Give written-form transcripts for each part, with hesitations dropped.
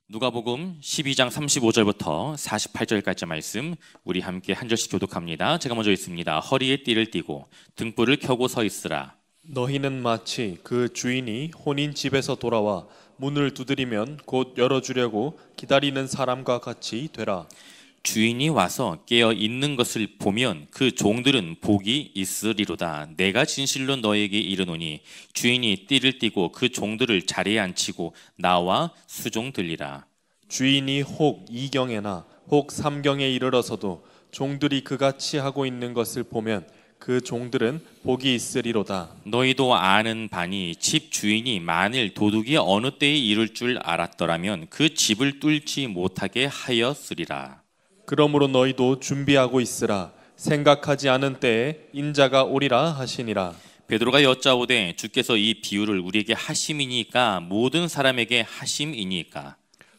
누가복음 12장 35절부터 48절까지 말씀 우리 함께 한 절씩 교독합니다. 제가 먼저 읽습니다. 허리에 띠를 띠고 등불을 켜고 서 있으라. 너희는 마치 그 주인이 혼인 집에서 돌아와 문을 두드리면 곧 열어주려고 기다리는 사람과 같이 되라. 주인이 와서 깨어 있는 것을 보면 그 종들은 복이 있으리로다. 내가 진실로 너에게 이르노니 주인이 띠를 띠고 그 종들을 자리에 앉히고 나와 수종 들리라. 주인이 혹 2경에나 혹 3경에 이르러서도 종들이 그같이 하고 있는 것을 보면 그 종들은 복이 있으리로다. 너희도 아는 바니 집 주인이 만일 도둑이 어느 때에 이를 줄 알았더라면 그 집을 뚫지 못하게 하였으리라. 그러므로 너희도 준비하고 있으라. 생각하지 않은 때에 인자가 오리라 하시니라. 베드로가 여짜오되 주께서 이 비유를 우리에게 하심이니까 모든 사람에게 하심이니까.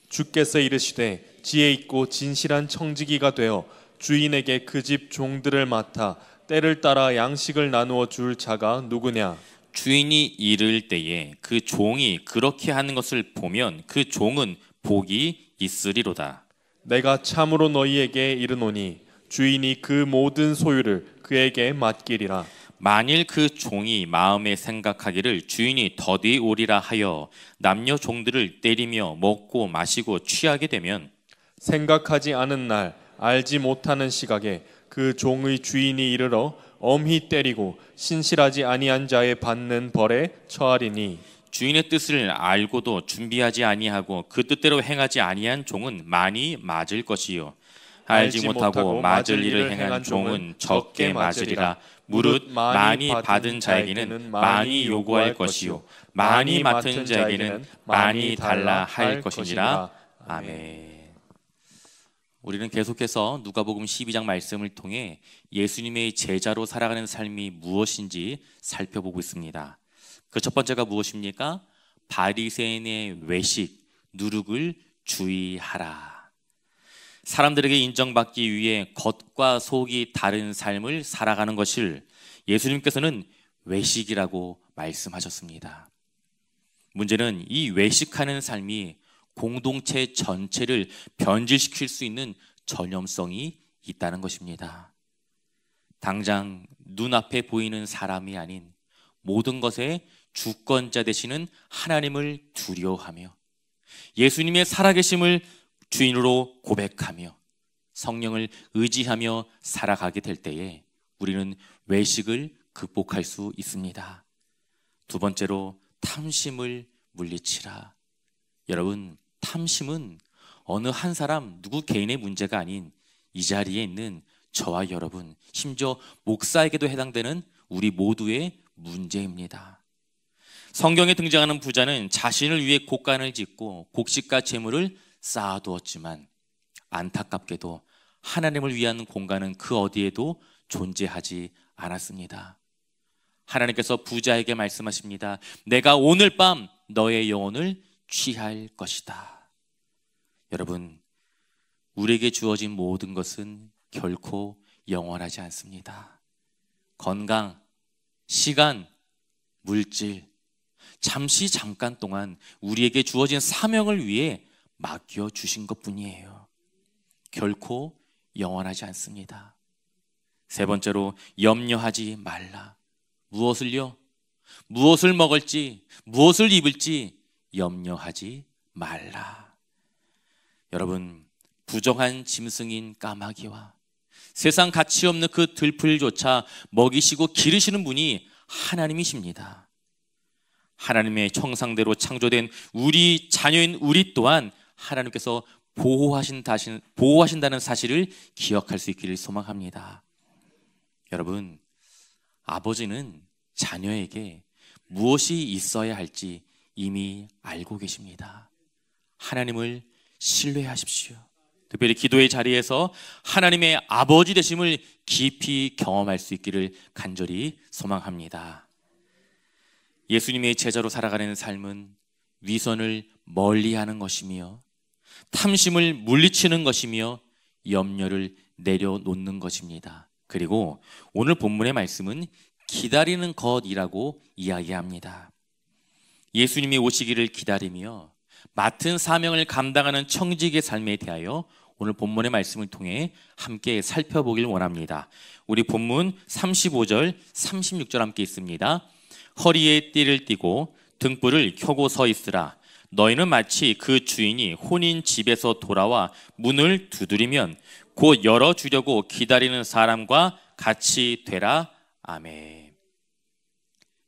주께서 이르시되 지혜 있고 진실한 청지기가 되어 주인에게 그 집 종들을 맡아 때를 따라 양식을 나누어 줄 자가 누구냐? 주인이 이를 때에 그 종이 그렇게 하는 것을 보면 그 종은 복이 있으리로다. 내가 참으로 너희에게 이르노니 주인이 그 모든 소유를 그에게 맡기리라. 만일 그 종이 마음에 생각하기를 주인이 더디 오리라 하여 남녀 종들을 때리며 먹고 마시고 취하게 되면 생각하지 않은 날 알지 못하는 시각에 그 종의 주인이 이르러 엄히 때리고 신실하지 아니한 자의 받는 벌에 처하리니 주인의 뜻을 알고도 준비하지 아니하고 그 뜻대로 행하지 아니한 종은 많이 맞을 것이요 알지 못하고 맞을 일을 행한 종은 적게 맞으리라. 무릇 많이 받은 자에게는 많이 요구할 것이요 많이 맡은 자에게는 많이 달라 할 것이니라. 아멘. 우리는 계속해서 누가복음 12장 말씀을 통해 예수님의 제자로 살아가는 삶이 무엇인지 살펴보고 있습니다. 그 첫 번째가 무엇입니까? 바리새인의 외식, 누룩을 주의하라. 사람들에게 인정받기 위해 겉과 속이 다른 삶을 살아가는 것을 예수님께서는 외식이라고 말씀하셨습니다. 문제는 이 외식하는 삶이 공동체 전체를 변질시킬 수 있는 전염성이 있다는 것입니다. 당장 눈앞에 보이는 사람이 아닌 모든 것의 주권자 되시는 하나님을 두려워하며 예수님의 살아계심을 주인으로 고백하며 성령을 의지하며 살아가게 될 때에 우리는 외식을 극복할 수 있습니다. 두 번째로 탐심을 물리치라. 여러분, 탐심은 어느 한 사람 누구 개인의 문제가 아닌 이 자리에 있는 저와 여러분, 심지어 목사에게도 해당되는 우리 모두의 문제입니다. 성경에 등장하는 부자는 자신을 위해 곡간을 짓고 곡식과 재물을 쌓아두었지만 안타깝게도 하나님을 위한 공간은 그 어디에도 존재하지 않았습니다. 하나님께서 부자에게 말씀하십니다. 내가 오늘 밤 너의 영혼을 취할 것이다. 여러분, 우리에게 주어진 모든 것은 결코 영원하지 않습니다. 건강, 시간, 물질, 잠시 잠깐 동안 우리에게 주어진 사명을 위해 맡겨주신 것뿐이에요. 결코 영원하지 않습니다. 세 번째로 염려하지 말라. 무엇을요? 무엇을 먹을지, 무엇을 입을지 염려하지 말라. 여러분, 부정한 짐승인 까마귀와 세상 가치 없는 그 들풀조차 먹이시고 기르시는 분이 하나님이십니다. 하나님의 형상대로 창조된 우리 자녀인 우리 또한 하나님께서 보호하신다는 사실을 기억할 수 있기를 소망합니다. 여러분, 아버지는 자녀에게 무엇이 있어야 할지 이미 알고 계십니다. 하나님을 신뢰하십시오. 특별히 기도의 자리에서 하나님의 아버지 되심을 깊이 경험할 수 있기를 간절히 소망합니다. 예수님의 제자로 살아가는 삶은 위선을 멀리하는 것이며 탐심을 물리치는 것이며 염려를 내려놓는 것입니다. 그리고 오늘 본문의 말씀은 기다리는 것이라고 이야기합니다. 예수님이 오시기를 기다리며 맡은 사명을 감당하는 청지기의 삶에 대하여 오늘 본문의 말씀을 통해 함께 살펴보길 원합니다. 우리 본문 35절, 36절 함께 있습니다. 허리에 띠를 띠고 등불을 켜고 서 있으라. 너희는 마치 그 주인이 혼인 집에서 돌아와 문을 두드리면 곧 열어주려고 기다리는 사람과 같이 되라. 아멘.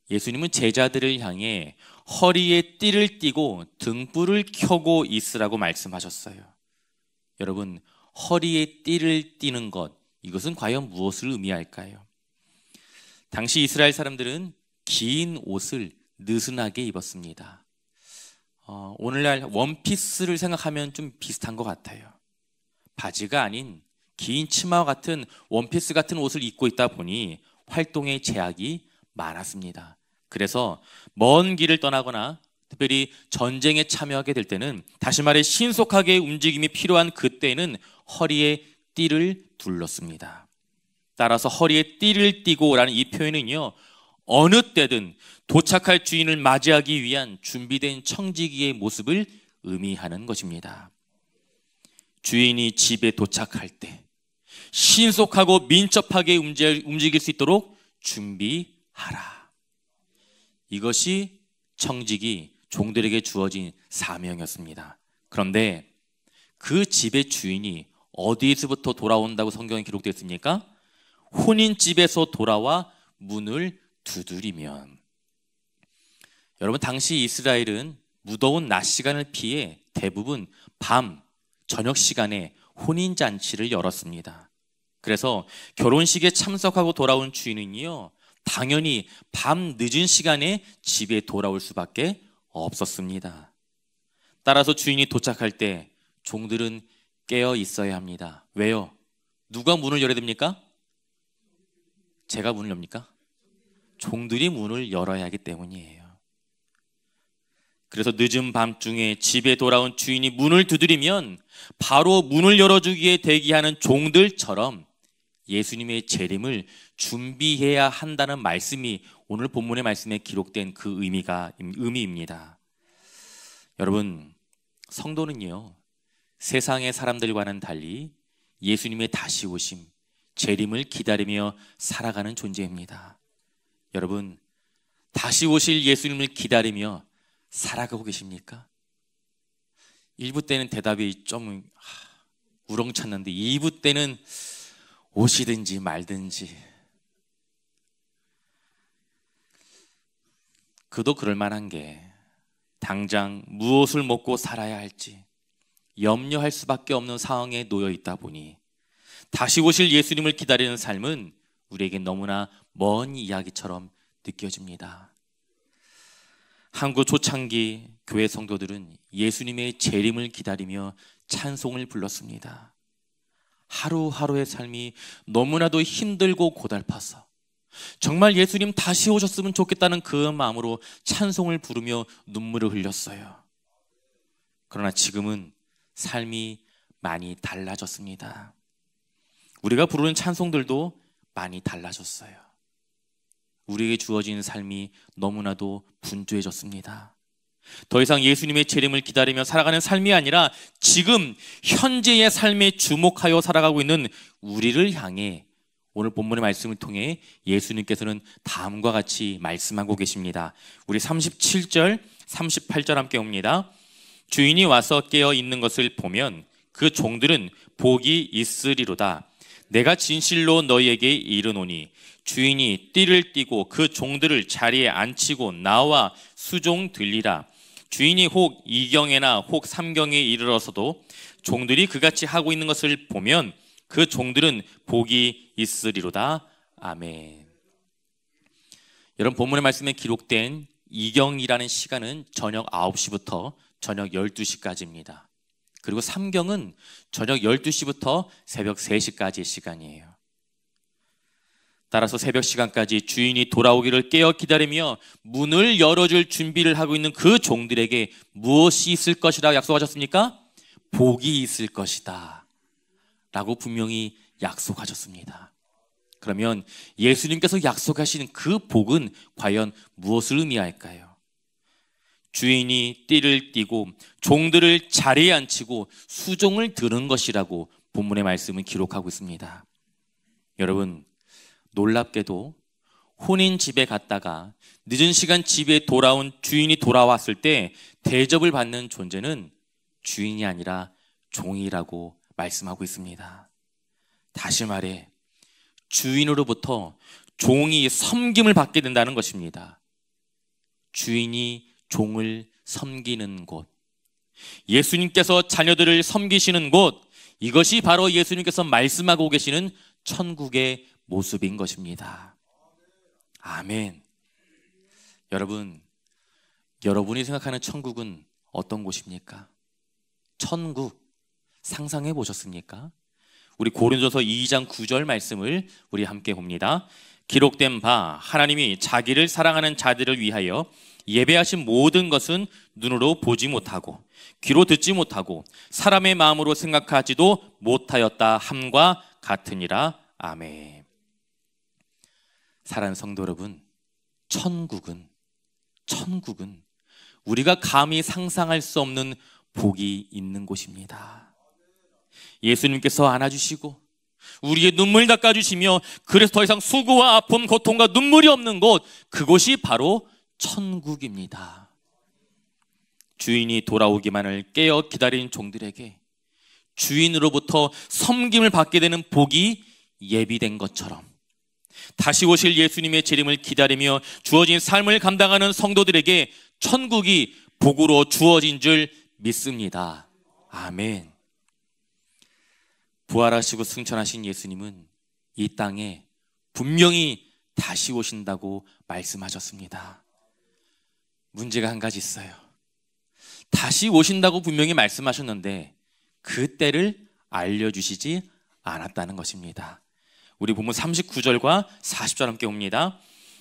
예수님은 제자들을 향해 허리에 띠를 띠고 등불을 켜고 있으라고 말씀하셨어요. 여러분, 허리에 띠를 띠는 것, 이것은 과연 무엇을 의미할까요? 당시 이스라엘 사람들은 긴 옷을 느슨하게 입었습니다. 오늘날 원피스를 생각하면 좀 비슷한 것 같아요. 바지가 아닌 긴 치마와 같은 원피스 같은 옷을 입고 있다 보니 활동에 제약이 많았습니다. 그래서 먼 길을 떠나거나 특별히 전쟁에 참여하게 될 때는, 다시 말해 신속하게 움직임이 필요한 그때는 허리에 띠를 둘렀습니다. 따라서 허리에 띠를 띠고라는 이 표현은요, 어느 때든 도착할 주인을 맞이하기 위한 준비된 청지기의 모습을 의미하는 것입니다. 주인이 집에 도착할 때 신속하고 민첩하게 움직일 수 있도록 준비하라. 이것이 청지기 종들에게 주어진 사명이었습니다. 그런데 그 집의 주인이 어디서부터 돌아온다고 성경에 기록되어 있습니까? 혼인집에서 돌아와 문을 두드리면. 여러분, 당시 이스라엘은 무더운 낮 시간을 피해 대부분 밤, 저녁 시간에 혼인잔치를 열었습니다. 그래서 결혼식에 참석하고 돌아온 주인은요, 당연히 밤 늦은 시간에 집에 돌아올 수밖에 없었습니다. 따라서 주인이 도착할 때 종들은 깨어 있어야 합니다. 왜요? 누가 문을 열어야 됩니까? 제가 문을 엽니까? 종들이 문을 열어야 하기 때문이에요. 그래서 늦은 밤중에 집에 돌아온 주인이 문을 두드리면 바로 문을 열어주기에 대기하는 종들처럼 예수님의 재림을 준비해야 한다는 말씀이 오늘 본문의 말씀에 기록된 그 의미입니다. 여러분, 성도는요, 세상의 사람들과는 달리 예수님의 다시 오심, 재림을 기다리며 살아가는 존재입니다. 여러분, 다시 오실 예수님을 기다리며 살아가고 계십니까? 1부 때는 대답이 좀 우렁찼는데 2부 때는 오시든지 말든지. 그도 그럴 만한 게 당장 무엇을 먹고 살아야 할지 염려할 수밖에 없는 상황에 놓여 있다 보니 다시 오실 예수님을 기다리는 삶은 우리에게 너무나 먼 이야기처럼 느껴집니다. 한국 초창기 교회 성도들은 예수님의 재림을 기다리며 찬송을 불렀습니다. 하루하루의 삶이 너무나도 힘들고 고달파서 정말 예수님 다시 오셨으면 좋겠다는 그 마음으로 찬송을 부르며 눈물을 흘렸어요. 그러나 지금은 삶이 많이 달라졌습니다. 우리가 부르는 찬송들도 많이 달라졌어요. 우리에게 주어진 삶이 너무나도 분주해졌습니다. 더 이상 예수님의 재림을 기다리며 살아가는 삶이 아니라 지금 현재의 삶에 주목하여 살아가고 있는 우리를 향해 오늘 본문의 말씀을 통해 예수님께서는 다음과 같이 말씀하고 계십니다. 우리 37절, 38절 함께 옵니다. 주인이 와서 깨어 있는 것을 보면 그 종들은 복이 있으리로다. 내가 진실로 너희에게 이르노니 주인이 띠를 띠고 그 종들을 자리에 앉히고 나와 수종 들리라. 주인이 혹 2경에나 혹 3경에 이르러서도 종들이 그같이 하고 있는 것을 보면 그 종들은 복이 있으리로다. 아멘. 여러분, 본문의 말씀에 기록된 2경이라는 시간은 저녁 9시부터 저녁 12시까지입니다. 그리고 3경은 저녁 12시부터 새벽 3시까지의 시간이에요. 따라서 새벽 시간까지 주인이 돌아오기를 깨어 기다리며 문을 열어줄 준비를 하고 있는 그 종들에게 무엇이 있을 것이라 약속하셨습니까? 복이 있을 것이다 라고 분명히 약속하셨습니다. 그러면 예수님께서 약속하신 그 복은 과연 무엇을 의미할까요? 주인이 띠를 띠고 종들을 자리에 앉히고 수종을 드는 것이라고 본문의 말씀은 기록하고 있습니다. 여러분, 놀랍게도 혼인 집에 갔다가 늦은 시간 집에 돌아온 주인이 돌아왔을 때 대접을 받는 존재는 주인이 아니라 종이라고 말씀하고 있습니다. 다시 말해 주인으로부터 종이 섬김을 받게 된다는 것입니다. 주인이 종을 섬기는 곳, 예수님께서 자녀들을 섬기시는 곳, 이것이 바로 예수님께서 말씀하고 계시는 천국의 모습인 것입니다. 아멘. 여러분, 여러분이 생각하는 천국은 어떤 곳입니까? 천국 상상해 보셨습니까? 우리 고린도서 2장 9절 말씀을 우리 함께 봅니다. 기록된 바 하나님이 자기를 사랑하는 자들을 위하여 예배하신 모든 것은 눈으로 보지 못하고 귀로 듣지 못하고 사람의 마음으로 생각하지도 못하였다 함과 같으니라. 아멘. 사랑하는 성도 여러분, 천국은 우리가 감히 상상할 수 없는 복이 있는 곳입니다. 예수님께서 안아주시고 우리의 눈물 닦아주시며 그래서 더 이상 수고와 아픔, 고통과 눈물이 없는 곳, 그곳이 바로 천국입니다. 주인이 돌아오기만을 깨어 기다린 종들에게 주인으로부터 섬김을 받게 되는 복이 예비된 것처럼 다시 오실 예수님의 재림을 기다리며 주어진 삶을 감당하는 성도들에게 천국이 복으로 주어진 줄 믿습니다. 아멘. 부활하시고 승천하신 예수님은 이 땅에 분명히 다시 오신다고 말씀하셨습니다. 문제가 한 가지 있어요. 다시 오신다고 분명히 말씀하셨는데 그 때를 알려주시지 않았다는 것입니다. 우리 본문 39절과 40절 함께 봅니다.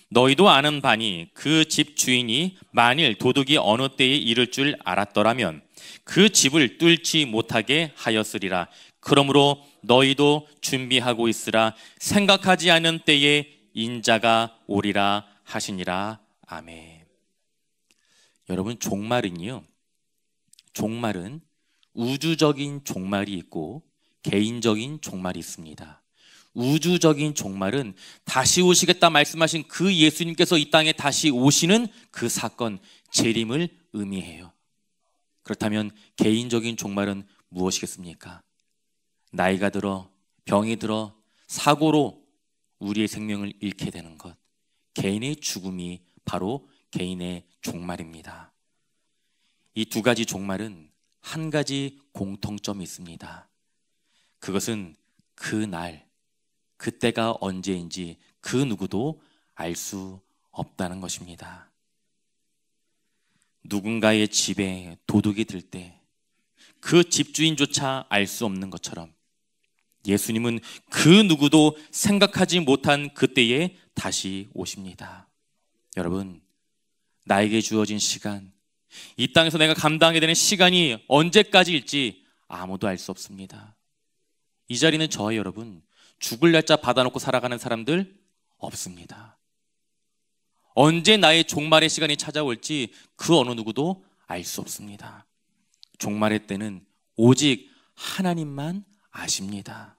너희도 아는 바니 그 집 주인이 만일 도둑이 어느 때에 이를 줄 알았더라면 그 집을 뚫지 못하게 하였으리라. 그러므로 너희도 준비하고 있으라. 생각하지 않은 때에 인자가 오리라 하시니라. 아멘. 여러분, 종말은 우주적인 종말이 있고 개인적인 종말이 있습니다. 우주적인 종말은 다시 오시겠다 말씀하신 그 예수님께서 이 땅에 다시 오시는 그 사건, 재림을 의미해요. 그렇다면 개인적인 종말은 무엇이겠습니까? 나이가 들어, 병이 들어, 사고로 우리의 생명을 잃게 되는 것, 개인의 죽음이 바로 개인의 종말입니다. 이 두 가지 종말은 한 가지 공통점이 있습니다. 그것은 그날, 그때가 언제인지 그 누구도 알 수 없다는 것입니다. 누군가의 집에 도둑이 들 때 그 집주인조차 알 수 없는 것처럼 예수님은 그 누구도 생각하지 못한 그때에 다시 오십니다. 여러분, 나에게 주어진 시간, 이 땅에서 내가 감당하게 되는 시간이 언제까지일지 아무도 알 수 없습니다. 이 자리는 저와 여러분, 죽을 날짜 받아놓고 살아가는 사람들 없습니다. 언제 나의 종말의 시간이 찾아올지 그 어느 누구도 알 수 없습니다. 종말의 때는 오직 하나님만 아십니다.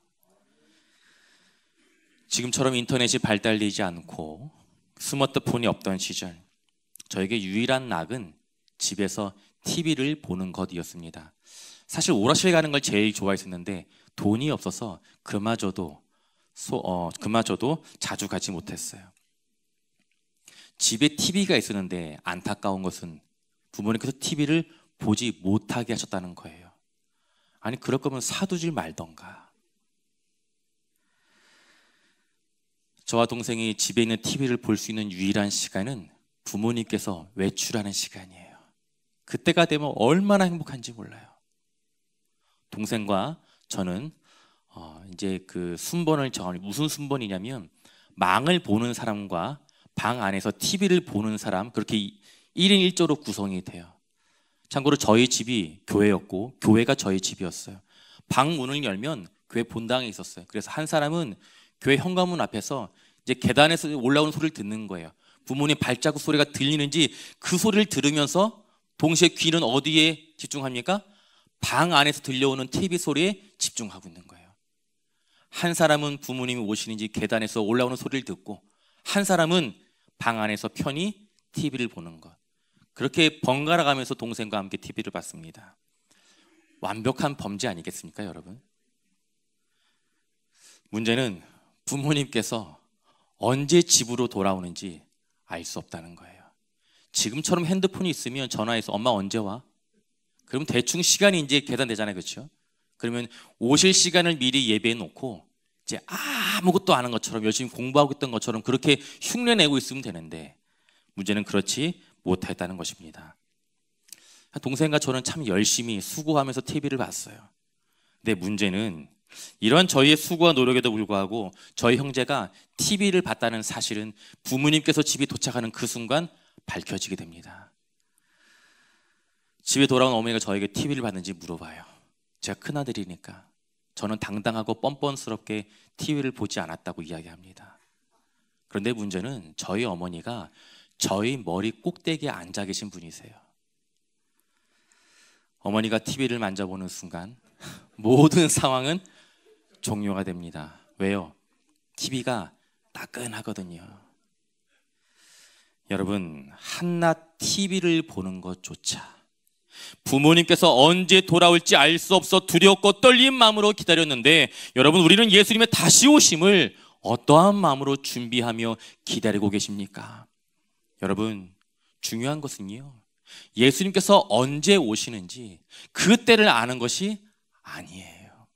지금처럼 인터넷이 발달되지 않고 스마트폰이 없던 시절, 저에게 유일한 낙은 집에서 TV를 보는 것이었습니다. 사실 오락실 가는 걸 제일 좋아했었는데 돈이 없어서 그마저도 자주 가지 못했어요. 집에 TV가 있었는데 안타까운 것은 부모님께서 TV를 보지 못하게 하셨다는 거예요. 아니, 그럴 거면 사두질 말던가. 저와 동생이 집에 있는 TV를 볼 수 있는 유일한 시간은 부모님께서 외출하는 시간이에요. 그때가 되면 얼마나 행복한지 몰라요. 동생과 저는 이제 그 순번을 무슨 순번이냐면 망을 보는 사람과 방 안에서 TV를 보는 사람, 그렇게 1인 1조로 구성이 돼요. 참고로 저희 집이 교회였고 교회가 저희 집이었어요. 방 문을 열면 교회 본당에 있었어요. 그래서 한 사람은 교회 현관문 앞에서 이제 계단에서 올라오는 소리를 듣는 거예요. 부모님 발자국 소리가 들리는지 그 소리를 들으면서 동시에 귀는 어디에 집중합니까? 방 안에서 들려오는 TV 소리에 집중하고 있는 거예요. 한 사람은 부모님이 오시는지 계단에서 올라오는 소리를 듣고, 한 사람은 방 안에서 편히 TV를 보는 것. 그렇게 번갈아 가면서 동생과 함께 TV를 봤습니다. 완벽한 범죄 아니겠습니까, 여러분? 문제는 부모님께서 언제 집으로 돌아오는지 알 수 없다는 거예요. 지금처럼 핸드폰이 있으면 전화해서 엄마 언제 와? 그럼 대충 시간이 이제 계산되잖아요, 그렇죠? 그러면 오실 시간을 미리 예배해 놓고 이제 아무것도 안 한 것처럼 열심히 공부하고 있던 것처럼 그렇게 흉내내고 있으면 되는데, 문제는 그렇지 못했다는 것입니다. 동생과 저는 참 열심히 수고하면서 TV를 봤어요. 근데 문제는 이런 저희의 수고와 노력에도 불구하고 저희 형제가 TV를 봤다는 사실은 부모님께서 집에 도착하는 그 순간 밝혀지게 됩니다. 집에 돌아온 어머니가 저에게 TV를 봤는지 물어봐요. 제가 큰아들이니까 저는 당당하고 뻔뻔스럽게 TV를 보지 않았다고 이야기합니다. 그런데 문제는 저희 어머니가 저희 머리 꼭대기에 앉아 계신 분이세요. 어머니가 TV를 만져보는 순간 모든 상황은 종료가 됩니다. 왜요? TV가 따끈하거든요. 여러분, 한낮 TV를 보는 것조차 부모님께서 언제 돌아올지 알 수 없어 두렵고 떨린 마음으로 기다렸는데, 여러분, 우리는 예수님의 다시 오심을 어떠한 마음으로 준비하며 기다리고 계십니까? 여러분, 중요한 것은요, 예수님께서 언제 오시는지 그 때를 아는 것이 아니에요.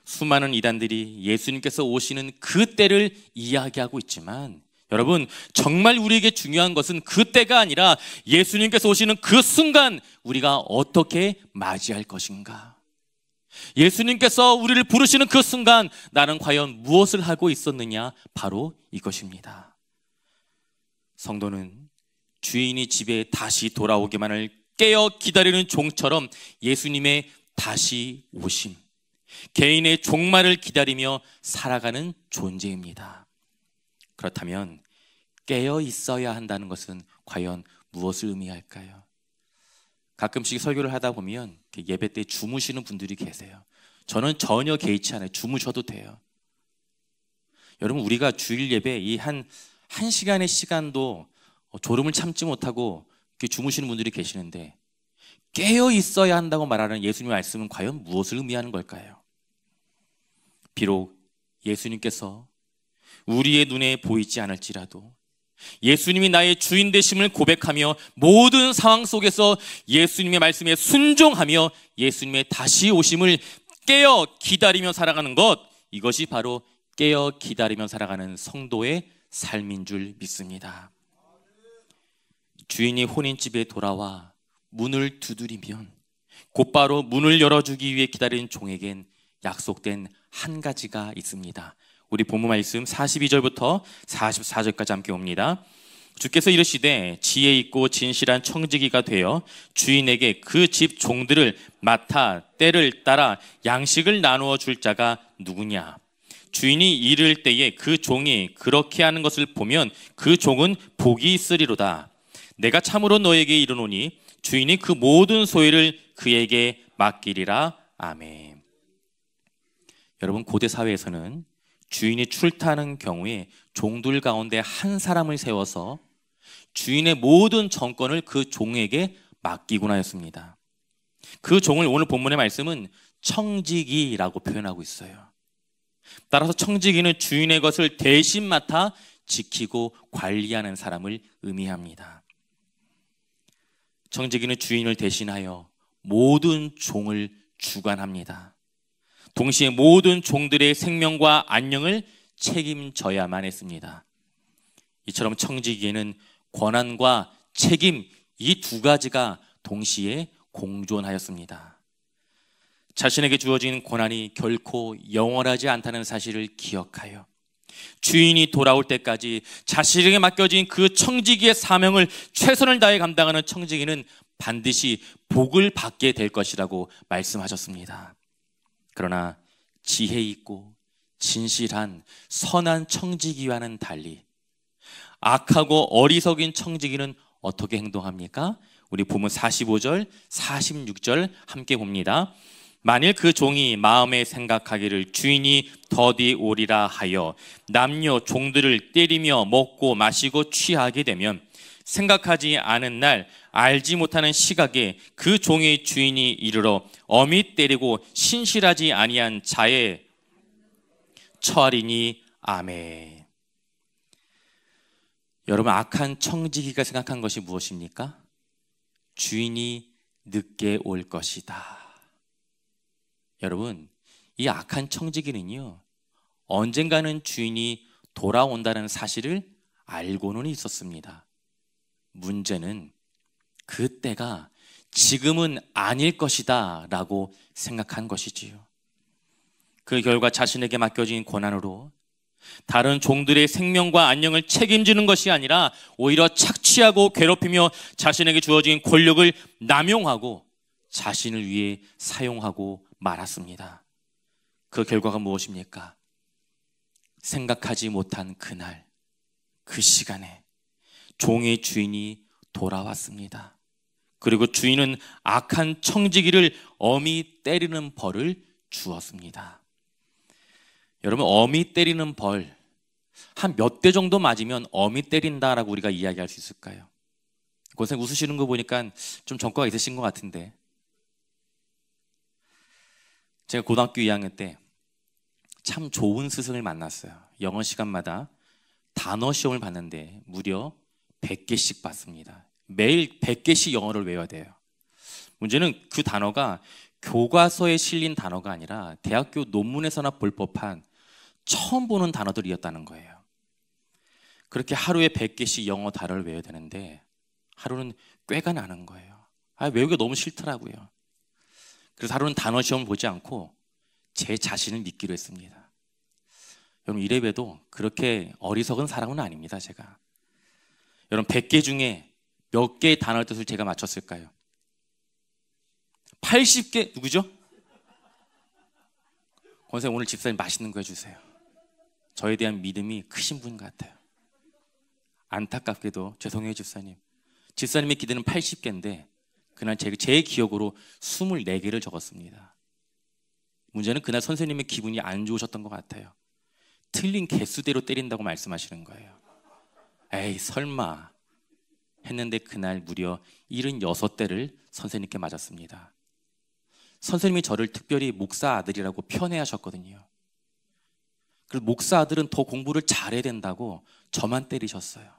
수많은 이단들이 예수님께서 오시는 그 때를 이야기하고 있지만, 여러분, 정말 우리에게 중요한 것은 그 때가 아니라 예수님께서 오시는 그 순간 우리가 어떻게 맞이할 것인가. 예수님께서 우리를 부르시는 그 순간 나는 과연 무엇을 하고 있었느냐, 바로 이것입니다. 성도는 주인이 집에 다시 돌아오기만을 깨어 기다리는 종처럼 예수님의 다시 오심, 개인의 종말을 기다리며 살아가는 존재입니다. 그렇다면 깨어 있어야 한다는 것은 과연 무엇을 의미할까요? 가끔씩 설교를 하다 보면 예배 때 주무시는 분들이 계세요. 저는 전혀 개의치 않아요. 주무셔도 돼요. 여러분, 우리가 주일 예배 이 한 시간의 시간도 졸음을 참지 못하고 이렇게 주무시는 분들이 계시는데, 깨어 있어야 한다고 말하는 예수님의 말씀은 과연 무엇을 의미하는 걸까요? 비록 예수님께서 우리의 눈에 보이지 않을지라도 예수님이 나의 주인 되심을 고백하며 모든 상황 속에서 예수님의 말씀에 순종하며 예수님의 다시 오심을 깨어 기다리며 살아가는 것, 이것이 바로 깨어 기다리며 살아가는 성도의 삶인 줄 믿습니다. 주인이 혼인집에 돌아와 문을 두드리면 곧바로 문을 열어주기 위해 기다리는 종에겐 약속된 한 가지가 있습니다. 우리 본문 말씀 42절부터 44절까지 함께 옵니다. 주께서 이르시되 지혜 있고 진실한 청지기가 되어 주인에게 그 집 종들을 맡아 때를 따라 양식을 나누어 줄 자가 누구냐? 주인이 이를 때에 그 종이 그렇게 하는 것을 보면 그 종은 복이 있으리로다. 내가 참으로 너에게 이르노니 주인이 그 모든 소유를 그에게 맡기리라. 아멘. 여러분, 고대 사회에서는 주인이 출타하는 경우에 종들 가운데 한 사람을 세워서 주인의 모든 정권을 그 종에게 맡기곤 하였습니다. 그 종을 오늘 본문의 말씀은 청지기라고 표현하고 있어요. 따라서 청지기는 주인의 것을 대신 맡아 지키고 관리하는 사람을 의미합니다. 청지기는 주인을 대신하여 모든 종을 주관합니다. 동시에 모든 종들의 생명과 안녕을 책임져야만 했습니다. 이처럼 청지기에는 권한과 책임, 이 두 가지가 동시에 공존하였습니다. 자신에게 주어진 권한이 결코 영원하지 않다는 사실을 기억하여 주인이 돌아올 때까지 자신에게 맡겨진 그 청지기의 사명을 최선을 다해 감당하는 청지기는 반드시 복을 받게 될 것이라고 말씀하셨습니다. 그러나 지혜 있고 진실한 선한 청지기와는 달리 악하고 어리석인 청지기는 어떻게 행동합니까? 우리 본문 45절, 46절 함께 봅니다. 만일 그 종이 마음에 생각하기를 주인이 더디 오리라 하여 남녀 종들을 때리며 먹고 마시고 취하게 되면 생각하지 않은 날 알지 못하는 시각에 그 종의 주인이 이르러 엄히 때리고 신실하지 아니한 자에 처하리니 아멘. 여러분, 악한 청지기가 생각한 것이 무엇입니까? 주인이 늦게 올 것이다. 여러분, 이 악한 청지기는요, 언젠가는 주인이 돌아온다는 사실을 알고는 있었습니다. 문제는 그때가 지금은 아닐 것이다 라고 생각한 것이지요. 그 결과 자신에게 맡겨진 권한으로 다른 종들의 생명과 안녕을 책임지는 것이 아니라 오히려 착취하고 괴롭히며 자신에게 주어진 권력을 남용하고 자신을 위해 사용하고 말았습니다. 그 결과가 무엇입니까? 생각하지 못한 그날, 그 시간에 종의 주인이 돌아왔습니다. 그리고 주인은 악한 청지기를 엄히 때리는 벌을 주었습니다. 여러분, 엄히 때리는 벌, 한 몇 대 정도 맞으면 엄히 때린다라고 우리가 이야기할 수 있을까요? 고생 웃으시는 거 보니까 좀 전과가 있으신 것 같은데, 제가 고등학교 2학년 때 참 좋은 스승을 만났어요. 영어 시간마다 단어 시험을 봤는데 무려 100개씩 봤습니다. 매일 100개씩 영어를 외워야 돼요. 문제는 그 단어가 교과서에 실린 단어가 아니라 대학교 논문에서나 볼 법한 처음 보는 단어들이었다는 거예요. 그렇게 하루에 100개씩 영어 단어를 외워야 되는데 하루는 꾀가 나는 거예요. 외우기가 너무 싫더라고요. 그래서 하루는 단어 시험을 보지 않고 제 자신을 믿기로 했습니다. 여러분, 이래봬도 그렇게 어리석은 사람은 아닙니다, 제가. 여러분, 100개 중에 몇 개의 단어의 뜻을 제가 맞췄을까요? 80개? 누구죠? 권사님, 오늘 집사님 맛있는 거 해주세요. 저에 대한 믿음이 크신 분 같아요. 안타깝게도 죄송해요, 집사님. 집사님의 기대는 80개인데 그날 제 기억으로 24개를 적었습니다. 문제는 그날 선생님의 기분이 안 좋으셨던 것 같아요. 틀린 개수대로 때린다고 말씀하시는 거예요. 에이, 설마 했는데 그날 무려 76대를 선생님께 맞았습니다. 선생님이 저를 특별히 목사 아들이라고 편애하셨거든요. 그래서 목사 아들은 더 공부를 잘해야 된다고 저만 때리셨어요.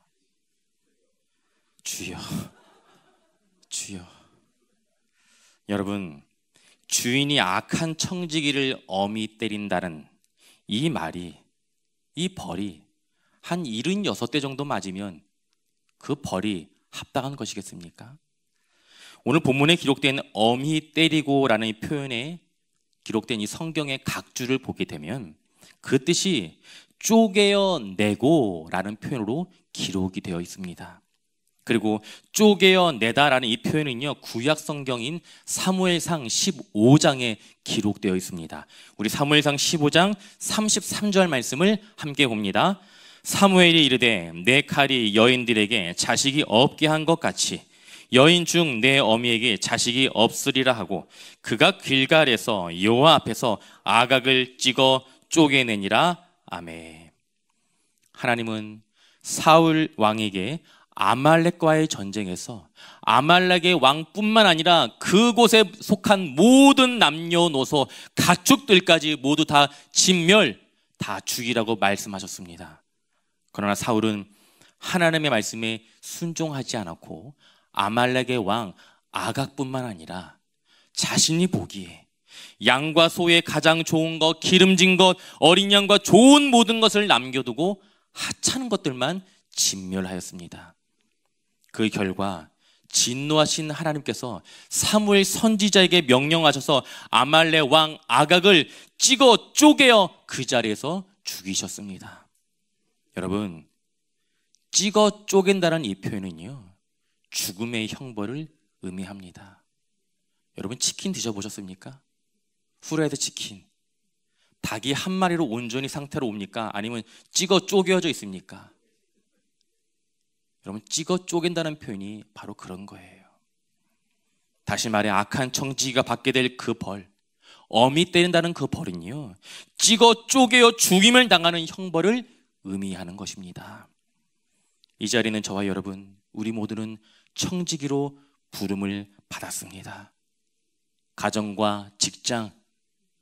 주여, 주여. 여러분, 주인이 악한 청지기를 엄히 때린다는 이 말이, 이 벌이 한 76대 정도 맞으면 그 벌이 합당한 것이겠습니까? 오늘 본문에 기록된 엄히 때리고라는 이 표현에 기록된 이 성경의 각주를 보게 되면 그 뜻이 쪼개어내고라는 표현으로 기록이 되어 있습니다. 그리고 쪼개어내다라는 이 표현은요, 구약 성경인 사무엘상 15장에 기록되어 있습니다. 우리 사무엘상 15장 33절 말씀을 함께 봅니다. 사무엘이 이르되 내 칼이 여인들에게 자식이 없게 한 것 같이 여인 중 내 어미에게 자식이 없으리라 하고 그가 길갈에서 여호와 앞에서 아각을 찍어 쪼개내니라. 아멘. 하나님은 사울 왕에게 아말렉과의 전쟁에서 아말렉의 왕뿐만 아니라 그곳에 속한 모든 남녀노소 가축들까지 모두 다 진멸, 다 죽이라고 말씀하셨습니다. 그러나 사울은 하나님의 말씀에 순종하지 않았고 아말렉의 왕 아각뿐만 아니라 자신이 보기에 양과 소의 가장 좋은 것, 기름진 것, 어린 양과 좋은 모든 것을 남겨두고 하찮은 것들만 진멸하였습니다. 그 결과 진노하신 하나님께서 사무엘 선지자에게 명령하셔서 아말렉 왕 아각을 찍어 쪼개어 그 자리에서 죽이셨습니다. 여러분, 찍어 쪼갠다는 이 표현은요, 죽음의 형벌을 의미합니다. 여러분, 치킨 드셔보셨습니까? 후라이드 치킨. 닭이 한 마리로 온전히 상태로 옵니까? 아니면 찍어 쪼개어져 있습니까? 여러분, 찍어 쪼갠다는 표현이 바로 그런 거예요. 다시 말해 악한 청지기가 받게 될 그 벌, 어미 때린다는 그 벌은요, 찍어 쪼개어 죽임을 당하는 형벌을 의미하는 것입니다. 이 자리는 저와 여러분, 우리 모두는 청지기로 부름을 받았습니다. 가정과 직장,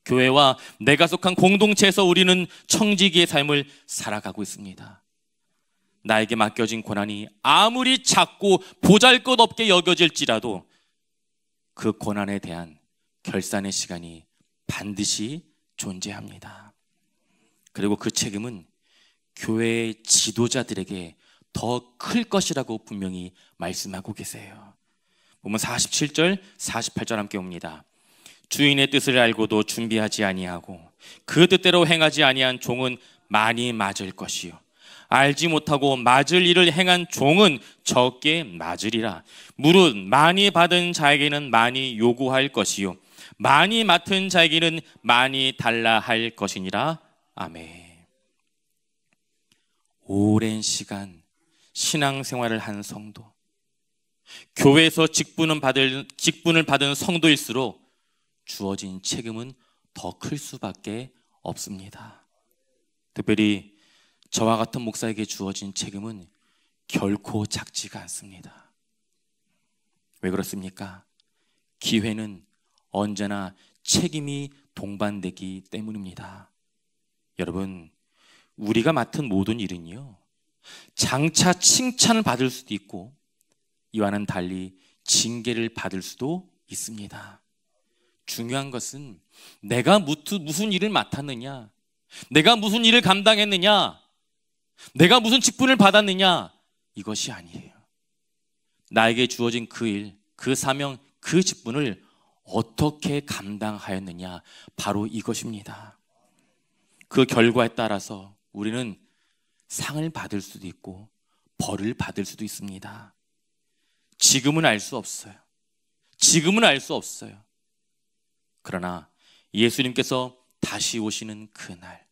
교회와 내가 속한 공동체에서 우리는 청지기의 삶을 살아가고 있습니다. 나에게 맡겨진 고난이 아무리 작고 보잘것없게 여겨질지라도 그 고난에 대한 결산의 시간이 반드시 존재합니다. 그리고 그 책임은 교회의 지도자들에게 더 클 것이라고 분명히 말씀하고 계세요. 보면 47절, 48절 함께 봅니다. 주인의 뜻을 알고도 준비하지 아니하고 그 뜻대로 행하지 아니한 종은 많이 맞을 것이요, 알지 못하고 맞을 일을 행한 종은 적게 맞으리라. 무릇 많이 받은 자에게는 많이 요구할 것이요, 많이 맡은 자에게는 많이 달라 할 것이니라. 아멘. 오랜 시간 신앙생활을 한 성도, 교회에서 직분을 받은 성도일수록 주어진 책임은 더 클 수밖에 없습니다. 특별히 저와 같은 목사에게 주어진 책임은 결코 작지가 않습니다. 왜 그렇습니까? 기회는 언제나 책임이 동반되기 때문입니다. 여러분, 우리가 맡은 모든 일은요, 장차 칭찬을 받을 수도 있고 이와는 달리 징계를 받을 수도 있습니다. 중요한 것은 내가 무슨 일을 맡았느냐, 내가 무슨 일을 감당했느냐, 내가 무슨 직분을 받았느냐, 이것이 아니에요. 나에게 주어진 그 일, 그 사명, 그 직분을 어떻게 감당하였느냐, 바로 이것입니다. 그 결과에 따라서 우리는 상을 받을 수도 있고 벌을 받을 수도 있습니다. 지금은 알 수 없어요. 지금은 알 수 없어요. 그러나 예수님께서 다시 오시는 그날,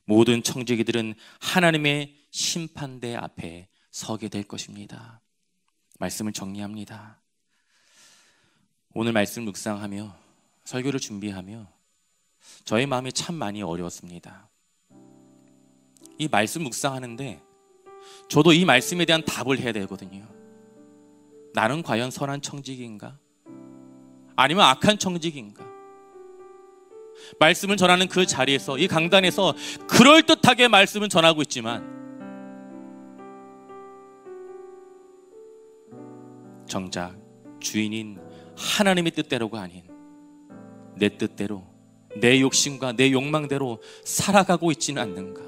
모든 청지기들은 하나님의 심판대 앞에 서게 될 것입니다. 말씀을 정리합니다. 오늘 말씀 묵상하며 설교를 준비하며 저의 마음이 참 많이 어려웠습니다. 이 말씀 묵상하는데 저도 이 말씀에 대한 답을 해야 되거든요. 나는 과연 선한 청지기인가? 아니면 악한 청지기인가? 말씀을 전하는 그 자리에서, 이 강단에서 그럴듯하게 말씀을 전하고 있지만 정작 주인인 하나님의 뜻대로가 아닌 내 뜻대로, 내 욕심과 내 욕망대로 살아가고 있지는 않는가?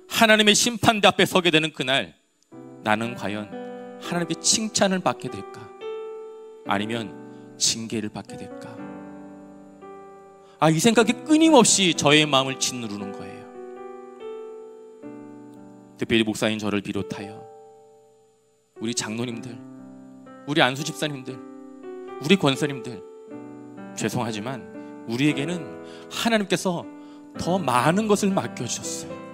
하나님의 심판대 앞에 서게 되는 그날, 나는 과연 하나님의 칭찬을 받게 될까? 아니면 징계를 받게 될까? 이 생각이 끊임없이 저의 마음을 짓누르는 거예요. 특별히 목사인 저를 비롯하여 우리 장로님들, 우리 안수 집사님들, 우리 권사님들, 죄송하지만 우리에게는 하나님께서 더 많은 것을 맡겨주셨어요.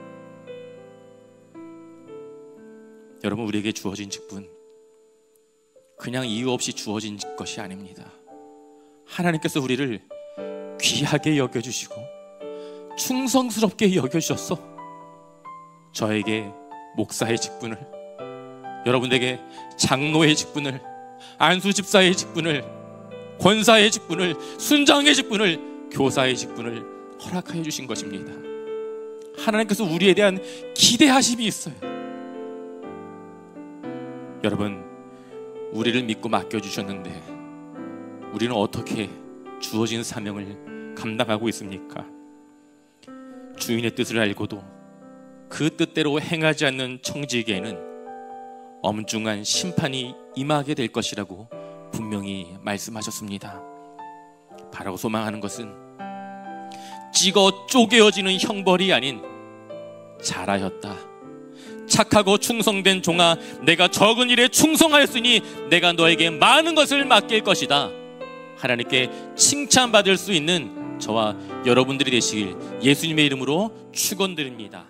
여러분, 우리에게 주어진 직분 그냥 이유 없이 주어진 것이 아닙니다. 하나님께서 우리를 귀하게 여겨주시고 충성스럽게 여겨주셔서 저에게 목사의 직분을, 여러분에게 장로의 직분을, 안수집사의 직분을, 권사의 직분을, 순장의 직분을, 교사의 직분을 허락하여 주신 것입니다. 하나님께서 우리에 대한 기대하심이 있어요. 여러분, 우리를 믿고 맡겨주셨는데 우리는 어떻게 주어진 사명을 감당하고 있습니까? 주인의 뜻을 알고도 그 뜻대로 행하지 않는 청지기에는 엄중한 심판이 임하게 될 것이라고 분명히 말씀하셨습니다. 바라고 소망하는 것은 찍어 쪼개어지는 형벌이 아닌 잘하였다, 착하고 충성된 종아, 내가 적은 일에 충성하였으니 내가 너에게 많은 것을 맡길 것이다, 하나님께 칭찬받을 수 있는 저와 여러분들이 되시길 예수님의 이름으로 축원드립니다.